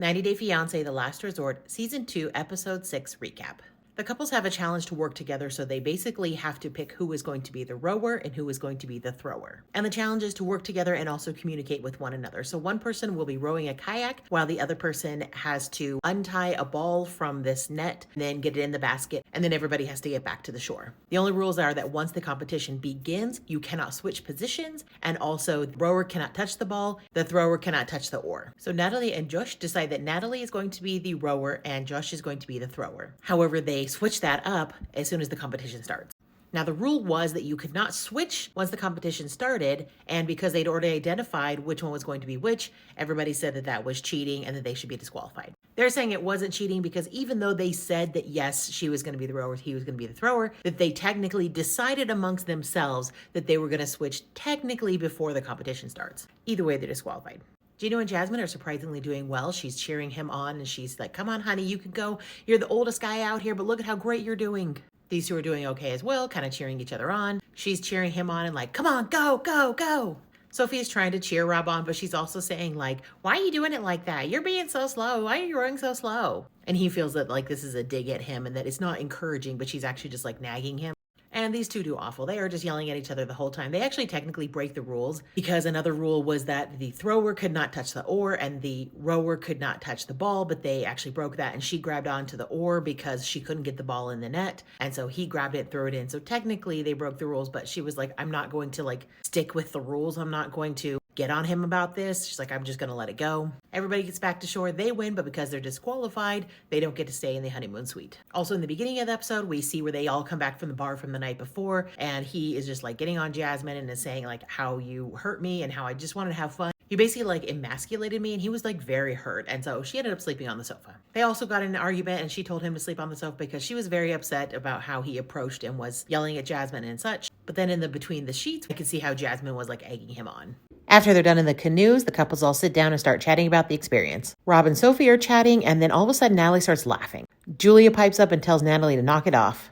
90 Day Fiancé, The Last Resort, Season 2, Episode 6 recap. The couples have a challenge to work together, so they basically have to pick who is going to be the rower and who is going to be the thrower. And the challenge is to work together and also communicate with one another. So one person will be rowing a kayak while the other person has to untie a ball from this net, and then get it in the basket, and then everybody has to get back to the shore. The only rules are that once the competition begins, you cannot switch positions, and also the rower cannot touch the ball, the thrower cannot touch the oar. So Natalie and Josh decide that Natalie is going to be the rower and Josh is going to be the thrower. However, they switch that up as soon as the competition starts. Now, the rule was that you could not switch once the competition started, and because they'd already identified which one was going to be which, everybody said that that was cheating and that they should be disqualified. They're saying it wasn't cheating because even though they said that yes, she was going to be the rower, he was going to be the thrower, that they technically decided amongst themselves that they were going to switch technically before the competition starts. Either way, they're disqualified. Gino and Jasmine are surprisingly doing well. She's cheering him on and she's like, come on, honey, you can go. You're the oldest guy out here, but look at how great you're doing. These two are doing okay as well, kind of cheering each other on. She's cheering him on and like, come on, go, go, go. Sophie's trying to cheer Rob on, but she's also saying like, why are you doing it like that? You're being so slow. Why are you rowing so slow? And he feels that like this is a dig at him and that it's not encouraging, but she's actually just like nagging him. And these two do awful. They are just yelling at each other the whole time. They actually technically break the rules because another rule was that the thrower could not touch the oar and the rower could not touch the ball, but they actually broke that and she grabbed onto the oar because she couldn't get the ball in the net. And so he grabbed it, threw it in. So technically they broke the rules, but she was like, I'm not going to like stick with the rules. I'm not going to get on him about this. She's like, I'm just going to let it go. Everybody gets back to shore. They win, but because they're disqualified, they don't get to stay in the honeymoon suite. Also, in the beginning of the episode, we see where they all come back from the bar from the night before, and he is just like getting on Jasmine and is saying like how you hurt me and how I just wanted to have fun. You basically like emasculated me, and he was like very hurt, and so she ended up sleeping on the sofa. They also got in an argument and she told him to sleep on the sofa because she was very upset about how he approached and was yelling at Jasmine and such. But then in the between the sheets, I could see how Jasmine was like egging him on. After they're done in the canoes, the couples all sit down and start chatting about the experience. Rob and Sophie are chatting, and then all of a sudden Natalie starts laughing. Julia pipes up and tells Natalie to knock it off.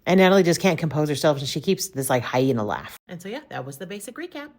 And Natalie just can't compose herself, and she keeps this like hyena laugh. And so yeah, that was the basic recap.